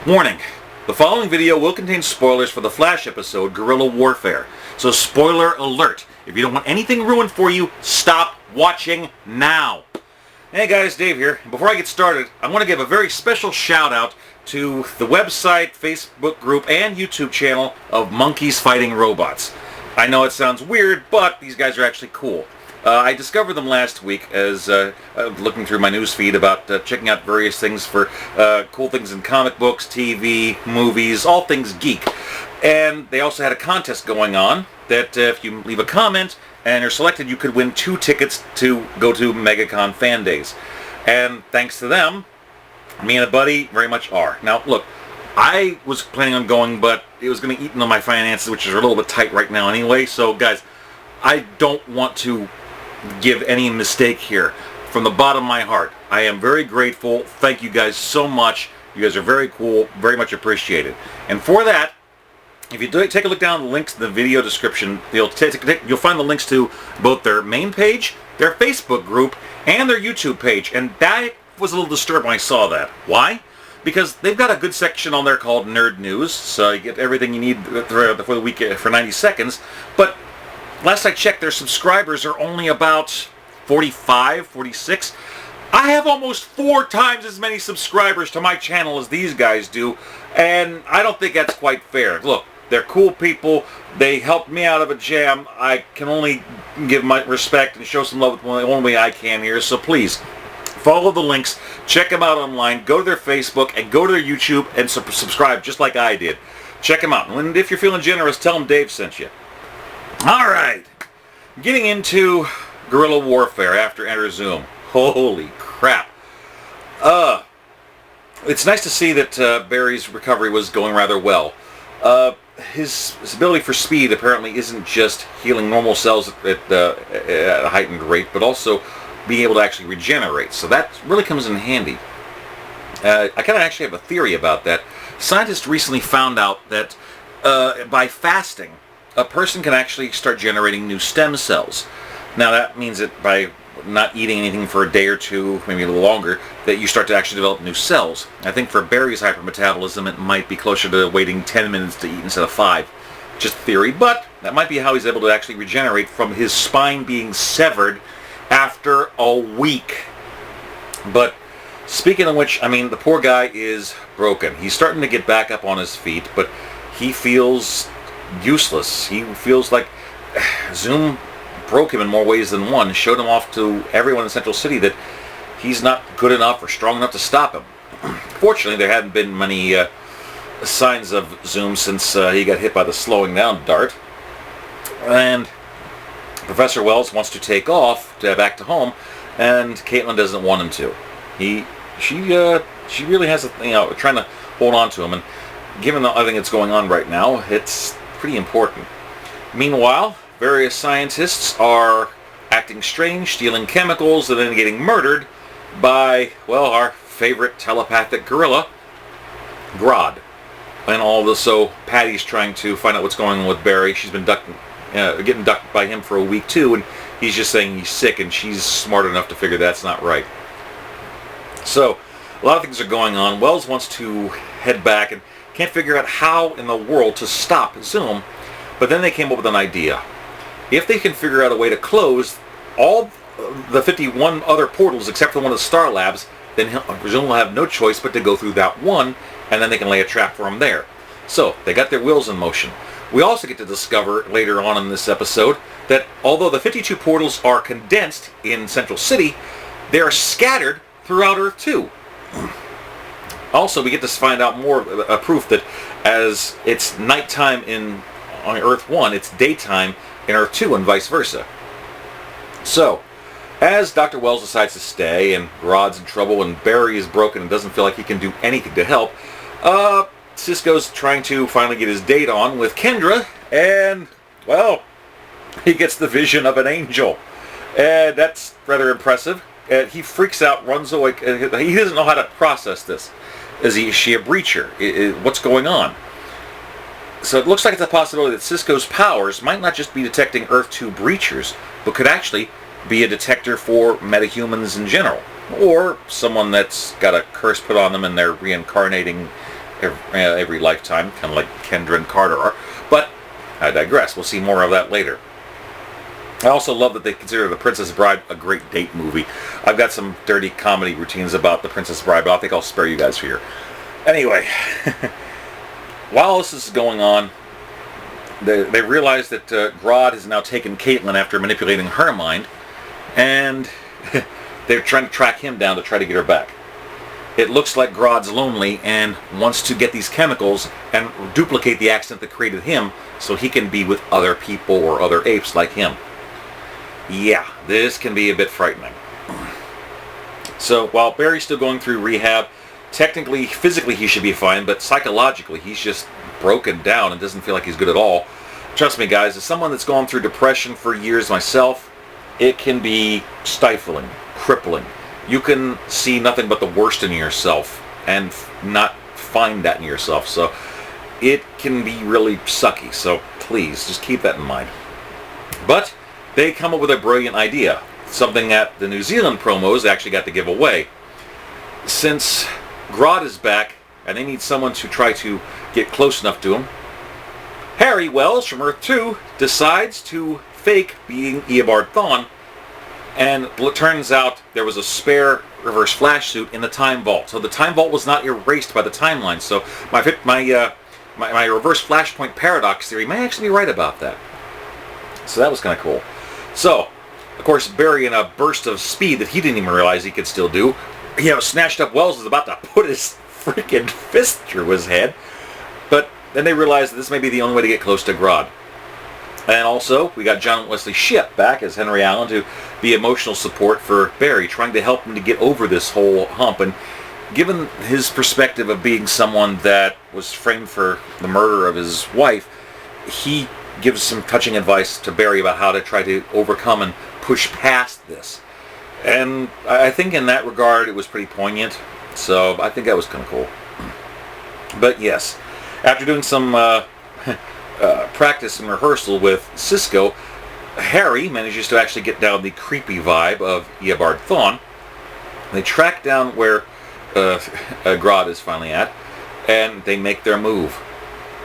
Warning, the following video will contain spoilers for the Flash episode, Guerrilla Warfare. So spoiler alert. If you don't want anything ruined for you, stop watching now. Hey guys, Dave here. Before I get started, I want to give a very special shout out to the website, Facebook group, and YouTube channel of Monkeys Fighting Robots. I know it sounds weird, but these guys are actually cool. I discovered them last week as looking through my news feed about checking out various things for cool things in comic books, TV, movies, all things geek. And they also had a contest going on that if you leave a comment and you're selected, you could win 2 tickets to go to Megacon Fan Days. And thanks to them, me and a buddy very much are. Now, look, I was planning on going, but it was going to eat into my finances, which is a little bit tight right now anyway. So, guys, I don't want to give any mistake here. From the bottom of my heart, I am very grateful. Thank you guys so much. You guys are very cool, very much appreciated. And for that, if you take a look down the links in the video description, you'll find the links to both their main page, their Facebook group, and their YouTube page. And that was a little disturbed when I saw that. Why? Because they've got a good section on there called Nerd News, so you get everything you need for the week for 90 seconds. But last I checked, their subscribers are only about 45, 46. I have almost 4 times as many subscribers to my channel as these guys do, and I don't think that's quite fair. Look, they're cool people. They helped me out of a jam. I can only give my respect and show some love the only way I can here, so please, follow the links, check them out online, go to their Facebook, and go to their YouTube and subscribe just like I did. Check them out. And if you're feeling generous, tell them Dave sent you. Alright, getting into Guerrilla Warfare after Enter Zoom. Holy crap. It's nice to see that Barry's recovery was going rather well. His ability for speed apparently isn't just healing normal cells at a heightened rate, but also being able to actually regenerate. So that really comes in handy. I kind of actually have a theory about that. Scientists recently found out that by fasting, a person can actually start generating new stem cells. Now that means that by not eating anything for a day or two, maybe a little longer, that you start to actually develop new cells. I think for Barry's hypermetabolism, it might be closer to waiting 10 minutes to eat instead of 5. Just theory, but that might be how he's able to actually regenerate from his spine being severed after a week. But speaking of which, I mean, the poor guy is broken. He's starting to get back up on his feet, but he feels useless. He feels like Zoom broke him in more ways than one, showed him off to everyone in Central City that he's not good enough or strong enough to stop him. Fortunately, there hadn't been many signs of Zoom since he got hit by the slowing down dart. And Professor Wells wants to take off back to home, and Caitlin doesn't want him to. She really has trying to hold on to him, and given everything that's going on right now, it's pretty important. Meanwhile, various scientists are acting strange, stealing chemicals, and then getting murdered by, well, our favorite telepathic gorilla, Grodd. And all this, so Patty's trying to find out what's going on with Barry. She's been getting ducked by him for a week too, and he's just saying he's sick, and she's smart enough to figure that's not right. So, a lot of things are going on. Wells wants to head back and can't figure out how in the world to stop Zoom, but then they came up with an idea. If they can figure out a way to close all the 51 other portals except for one of the Star Labs, then Zoom will have no choice but to go through that one, and then they can lay a trap for him there. So, they got their wheels in motion. We also get to discover later on in this episode that although the 52 portals are condensed in Central City, they are scattered throughout Earth 2. Also, we get to find out more proof that as it's nighttime on Earth 1, it's daytime in Earth 2 and vice versa. So, as Dr. Wells decides to stay and Grodd's in trouble and Barry is broken and doesn't feel like he can do anything to help, Cisco's trying to finally get his date on with Kendra, and, well, he gets the vision of an angel. And that's rather impressive. And he freaks out, runs away. He doesn't know how to process this. Is she a breacher? What's going on? So it looks like it's a possibility that Cisco's powers might not just be detecting Earth 2 breachers, but could actually be a detector for metahumans in general. Or someone that's got a curse put on them and they're reincarnating every lifetime, kind of like Kendra and Carter are. But I digress. We'll see more of that later. I also love that they consider The Princess Bride a great date movie. I've got some dirty comedy routines about The Princess Bride, but I think I'll spare you guys for here. Anyway, while this is going on, they realize that Grodd has now taken Caitlin after manipulating her mind, and they're trying to track him down to try to get her back. It looks like Grodd's lonely and wants to get these chemicals and duplicate the accident that created him so he can be with other people or other apes like him. Yeah, this can be a bit frightening. So while Barry's still going through rehab, technically, physically he should be fine, but psychologically he's just broken down and doesn't feel like he's good at all. Trust me guys, as someone that's gone through depression for years myself, it can be stifling, crippling. You can see nothing but the worst in yourself and not find that in yourself. So it can be really sucky. So please, just keep that in mind. But they come up with a brilliant idea. Something that the New Zealand promos actually got to give away. Since Grodd is back and they need someone to try to get close enough to him, Harry Wells from Earth 2 decides to fake being Eobard Thawne, and it turns out there was a spare Reverse Flash suit in the Time Vault. So the Time Vault was not erased by the timeline. So my Reverse Flashpoint Paradox theory may actually be right about that. So that was kind of cool. So, of course, Barry, in a burst of speed that he didn't even realize he could still do, snatched up Wells, was about to put his freaking fist through his head. But then they realized that this may be the only way to get close to Grodd. And also, we got John Wesley Shipp back as Henry Allen to be emotional support for Barry, trying to help him to get over this whole hump. And given his perspective of being someone that was framed for the murder of his wife, he gives some touching advice to Barry about how to try to overcome and push past this. And I think in that regard it was pretty poignant, so I think that was kind of cool. But yes, after doing some practice and rehearsal with Cisco, Harry manages to actually get down the creepy vibe of Eobard Thawne. They track down where Grodd is finally at, and they make their move.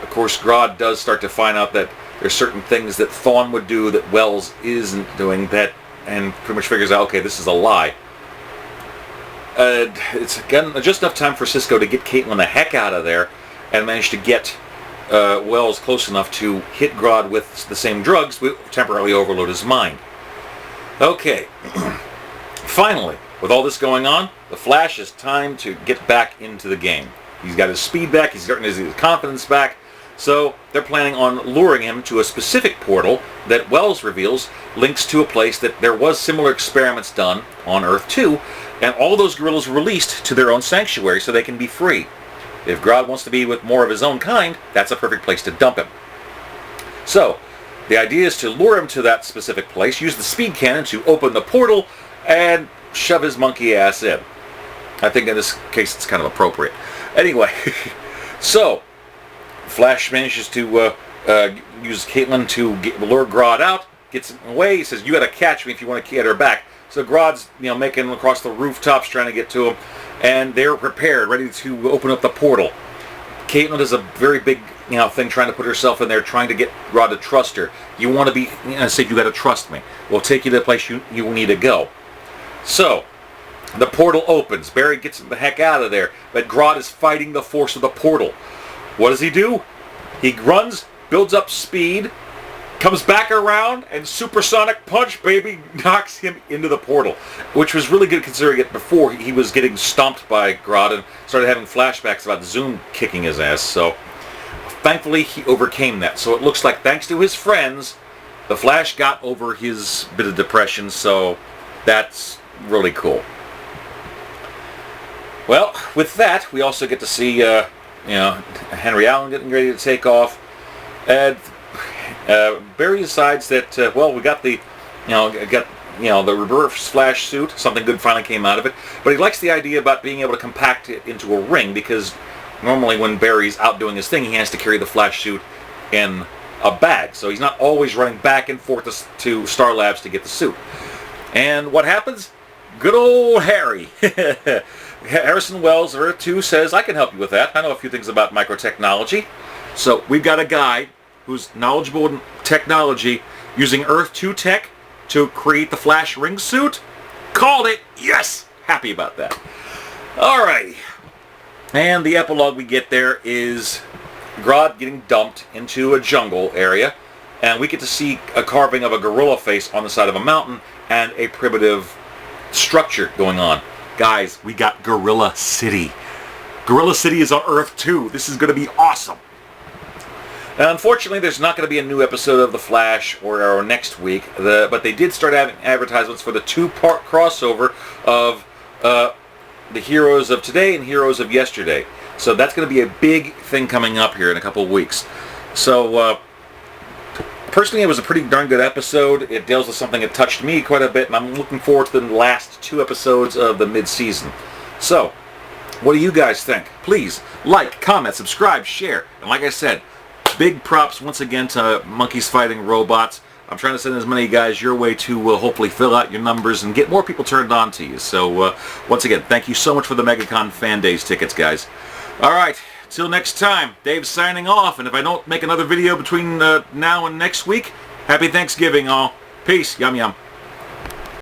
Of course, Grodd does start to find out that there's certain things that Thawne would do that Wells isn't doing, and pretty much figures out, okay, this is a lie. It's again just enough time for Cisco to get Caitlin the heck out of there and manage to get Wells close enough to hit Grodd with the same drugs to temporarily overload his mind. Okay, finally, with all this going on, the Flash is time to get back into the game. He's got his speed back, he's gotten his confidence back, so they're planning on luring him to a specific portal that Wells reveals links to a place that there was similar experiments done on Earth 2, and all those gorillas released to their own sanctuary so they can be free. If Grodd wants to be with more of his own kind, that's a perfect place to dump him. So, the idea is to lure him to that specific place, use the speed cannon to open the portal, and shove his monkey ass in. I think in this case it's kind of appropriate. Anyway, so Flash manages to use Caitlin to lure Grodd out, gets him away, he says, you gotta catch me if you want to get her back. So Grodd's making across the rooftops trying to get to him, and they're prepared, ready to open up the portal. Caitlin does a very big thing trying to put herself in there, trying to get Grodd to trust her. You want to be, say, you got to trust me. We'll take you to the place you need to go. So, the portal opens. Barry gets the heck out of there, but Grodd is fighting the force of the portal. What does he do? He runs, builds up speed, comes back around, and supersonic punch, baby, knocks him into the portal, which was really good considering it before he was getting stomped by Grodd and started having flashbacks about Zoom kicking his ass. So thankfully he overcame that. So it looks like thanks to his friends, the Flash got over his bit of depression, so that's really cool. Well, with that, we also get to see Henry Allen getting ready to take off, and Barry decides that we got the the reverse Flash suit. Something good finally came out of it, but he likes the idea about being able to compact it into a ring, because normally when Barry's out doing his thing, he has to carry the Flash suit in a bag, so he's not always running back and forth to Star Labs to get the suit. And what happens? Good old Harry. Harrison Wells of Earth 2 says, I can help you with that. I know a few things about microtechnology. So we've got a guy who's knowledgeable in technology using Earth 2 tech to create the Flash ring suit. Called it. Yes! Happy about that. Alrighty. And the epilogue we get there is Grodd getting dumped into a jungle area, and we get to see a carving of a gorilla face on the side of a mountain and a primitive structure going on. Guys, we got Gorilla City. Gorilla City is on Earth 2. This is going to be awesome. Now, unfortunately, there's not going to be a new episode of The Flash or next week, but they did start having advertisements for the two-part crossover of the heroes of today and heroes of yesterday. So that's going to be a big thing coming up here in a couple of weeks. So, personally, it was a pretty darn good episode. It deals with something that touched me quite a bit, and I'm looking forward to the last 2 episodes of the mid-season. So, what do you guys think? Please like, comment, subscribe, share. And like I said, big props once again to Monkeys Fighting Robots. I'm trying to send as many guys your way to hopefully fill out your numbers and get more people turned on to you. So, once again, thank you so much for the Megacon Fan Days tickets, guys. All right. Till next time, Dave's signing off, and if I don't make another video between now and next week, happy Thanksgiving all. Peace. Yum yum.